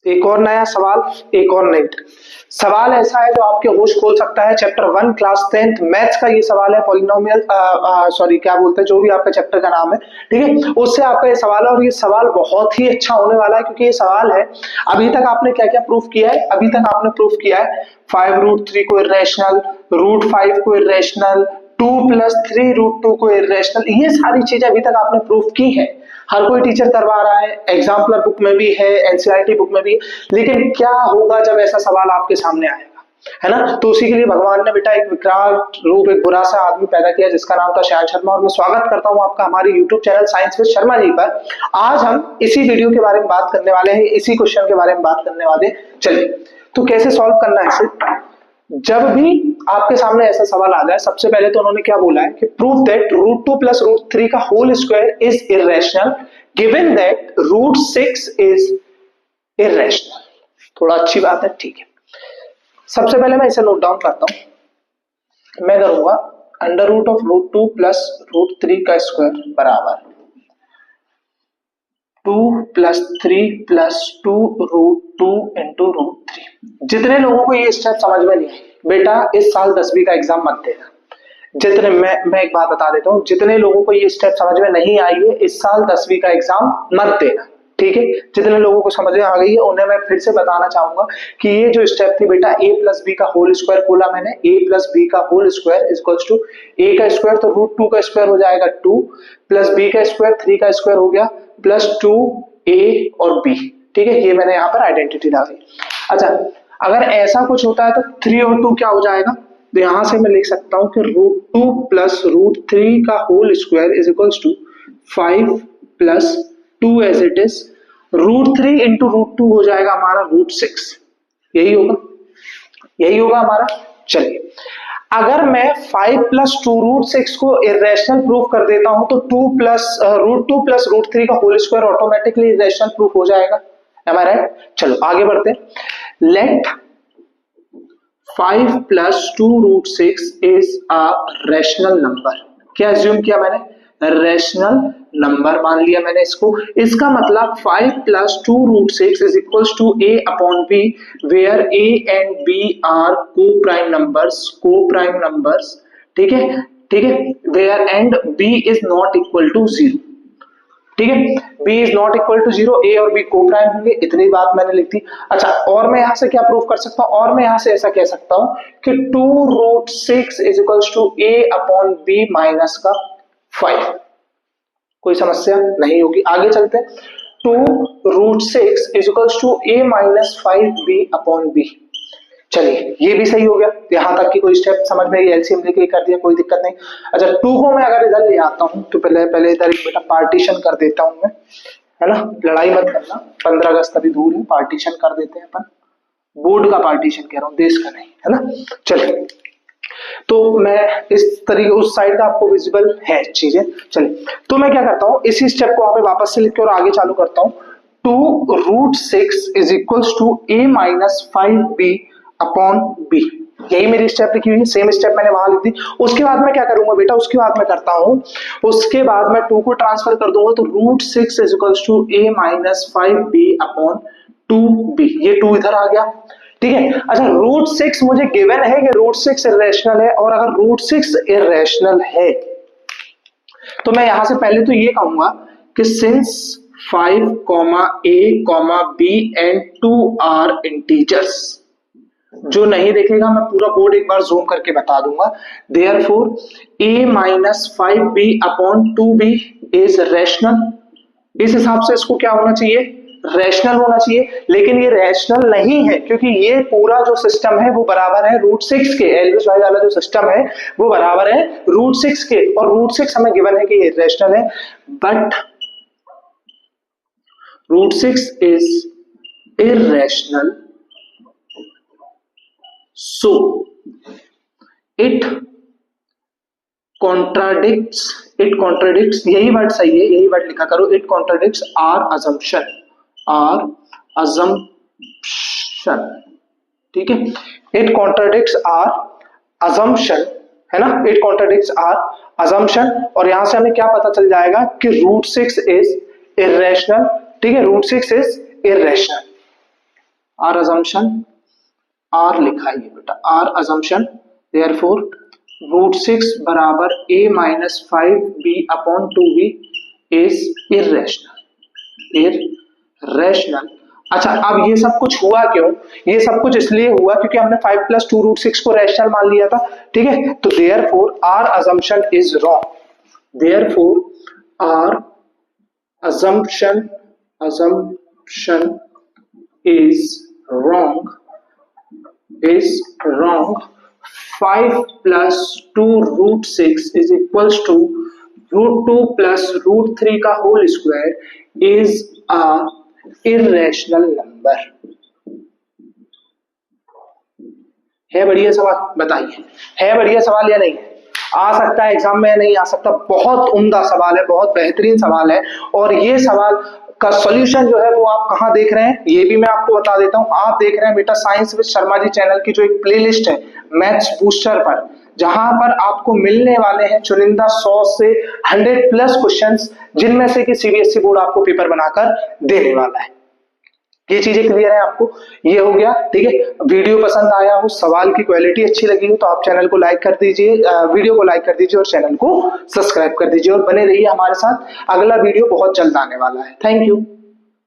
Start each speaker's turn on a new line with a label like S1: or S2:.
S1: एक और नया सवाल, एक और नई सवाल ऐसा है जो आपके होश खोल सकता है। चैप्टर 1 क्लास 10th मैथ्स का ये सवाल है, पॉलिनोमियल सॉरी क्या बोलते हैं, जो भी आपका चैप्टर का नाम है, ठीक है, उससे आपका ये सवाल है। और ये सवाल बहुत ही अच्छा होने वाला है, क्योंकि ये सवाल है अभी तक आपने क्या क्या प्रूफ किया है। अभी तक आपने प्रूफ किया है 5√3 को इरेशनल, √5 को इरेशनल, 2 + 3√2 को इरेशनल, ये सारी चीजें अभी तक आपने प्रूफ की है। हर कोई टीचर करवा रहा है, एग्जाम्पलर बुक में भी है, एनसीईआरटी बुक में भी है। लेकिन क्या होगा जब ऐसा सवाल आपके सामने आएगा, है ना? तो उसी के लिए भगवान ने बेटा एक विकराल रूप, एक बुरा सा आदमी पैदा किया जिसका नाम था शायद शर्मा। और मैं स्वागत करता हूं आपका हमारे YouTube channel science with Sharma ji पर। आज हम इसी वीडियो के बारे में बात करने वाले हैं, इसी क्वेश्चन के बारे में बात करने वाले हैं। चलिए, तो कैसे सॉल्व करना है इसे। जब भी आपके सामने ऐसा सवाल आ जाए, सबसे पहले तो उन्होंने क्या बोला है कि प्रूव दैट √2 + √3 का whole square is irrational given that √6 is irrational. थोड़ा अच्छी बात है, ठीक है। सबसे पहले मैं इसे नोट डाउन करता हूं। मैं करूंगा √2 + √3 का स्क्वायर बराबर 2 + 3 + 2 √2 × √3। जितने लोगों को ये स्टेप समझ में नहीं है बेटा, इस साल 10वीं का एग्जाम मत देना। जितने मैं एक बात बता देता हूं, जितने लोगों को ये स्टेप समझ में नहीं आई है, इस साल 10वीं का एग्जाम मत देना, ठीक है। जितने लोगों को समझ में आ गई है उन्हें मैं फिर से बताना चाहूंगा कि ये जो स्टेप थी बेटा, a + b का होल स्क्वायर बोला मैंने। a + b का whole square equals to a का स्क्वायर तो √2 का स्क्वायर हो जाएगा 2 + b का स्क्वायर 3 का स्क्वायर हो गया +2a और b, ठीक है। ये मैंने यहाँ पर आइडेंटिटी डाली। अच्छा, अगर ऐसा कुछ होता है तो 3 और 2 क्या हो जाएगा, तो यहां से मैं लिख सकता हूं कि √2 + √3 का whole square is equals to 5 + 2 as it is, √3 × √2 हो जाएगा हमारा √6। यही होगा, यही होगा हमारा। चलिए, अगर मैं 5 + 2 √6 को इरेशनल प्रूफ कर देता हूं तो √2 + √3 का whole square automatically irrational proof हो जाएगा। Am I right? चलो आगे बढ़ते हैं। Let 5 + 2 √6 is a rational number. क्या एज्यूम किया मैंने? रैशनल नंबर मान लिया मैंने इसको। इसका मतलब 5 + 2 √6 is equals to a/b, where a and b are coprime numbers, ठीक है, ठीक है, where and b is not equal to 0, ठीक है। b is not equal to 0, a और b को प्राइम होंगे, इतनी बात मैंने लिख दी। अच्छा, और मैं यहां से क्या प्रूफ कर सकता हूं, और मैं यहां से ऐसा कह सकता हूं कि 2 √6 is equals to a/b minus का 5। कोई समस्या नहीं होगी, आगे चलते हैं। 2 √6 is equals to a - 5b/b। चलिए, ये भी सही हो गया। यहां तक की कोई स्टेप समझ में, एलसीएम लेके कर दिया, कोई दिक्कत नहीं। अच्छा, 2 को मैं अगर इधर ले आता हूं तो पहले इधर एक बेटा पार्टीशन कर देता हूं मैं, है ना। लड़ाई मत करना, 15 अगस्त अभी दूर है, पार्टीशन कर देते हैं अपन। बोर्ड का पार्टीशन कह रहा हूं, देश का नहीं, है ना। चलिए, तो मैं इस तरीके, उस साइड का आपको विजिबल है चीजें। चलिए, तो मैं क्या करता हूं, इसी स्टेप को वहां पे वापस से लिख के और आगे चालू करता हूं। 2 √6 is equals to a - 5b/b। यही मेरी स्टेप लिखी हुई है, सेम स्टेप मैंने वहां लिख दी। उसके बाद मैं क्या करूंगा बेटा, उसके बाद मैं करता हूं, उसके बाद मैं 2 को ट्रांसफर कर दूंगा तो √6 is equals to a - 5b/2b। ये 2 इधर आ गया, ठीक है। अच्छा, √6 मुझे गिवन है कि √6 इरेशनल है, और अगर √6 इरेशनल है तो मैं यहां से पहले तो ये कहूंगा कि since 5, a, b and 2 are integers. जो नहीं देखेगा मैं पूरा कोड एक बार जूम करके बता दूंगा। Therefore a - 5b/2b is rational. इस हिसाब से इसको क्या होना चाहिए, रैशनल होना चाहिए। लेकिन ये रैशनल नहीं है, क्योंकि ये पूरा जो सिस्टम है वो बराबर है √6 के। एलविस वाई वाला जो सिस्टम है वो बराबर है √6 के, और √6 हमें गिवन है कि ये रैशनल है। But √6 is irrational, so it contradicts, यही वर्ड सही है, यही वर्ड लिखा करो, it contradicts our assumption, ठीक है। it contradicts our assumption, है ना, it contradicts our assumption। और यहां से हमें क्या पता चल जाएगा कि √6 इज irrational, ठीक है, √6 is irrational। Our assumption, our लिखा है बेटा, आर अजम्पशन, देयरफॉर √6 बराबर a minus 5b upon 2b is irrational. अच्छा, अब ये सब कुछ हुआ क्यों? ये सब कुछ इसलिए हुआ क्योंकि हमने 5 + 2 √6 को रैशनल मान लिया था, ठीक है। तो therefore our assumption is wrong, therefore our assumption is wrong 5 + 2 √6 is equals to √2 + √3 का whole square is a irrational number। है बढ़िया सवाल? बताइए, है बढ़िया सवाल या नहीं? आ सकता है एग्जाम में या नहीं आ सकता? बहुत उम्दा सवाल है, बहुत बेहतरीन सवाल है। और ये सवाल का सॉल्यूशन जो है वो आप कहां देख रहे हैं ये भी मैं आपको बता देता हूं। आप देख रहे हैं बेटा science with Sharma ji channel की जो एक प्लेलिस्ट है मैथ्स बूस्टर पर, जहां पर आपको मिलने वाले हैं चुनिंदा 100 से 100+ क्वेश्चंस, जिनमें से कि सीबीएसई बोर्ड आपको पेपर बनाकर देने वाला है। ये चीजें क्लियर है आपको? ये हो गया, ठीक है। वीडियो पसंद आया हो, सवाल की क्वालिटी अच्छी लगी हो तो आप चैनल को लाइक कर दीजिए, वीडियो को लाइक कर दीजिए और चैनल को सब्सक्राइब कर दीजिए और बने रहिए हमारे साथ। अगला वीडियो बहुत जल्द आने वाला है। Thank you.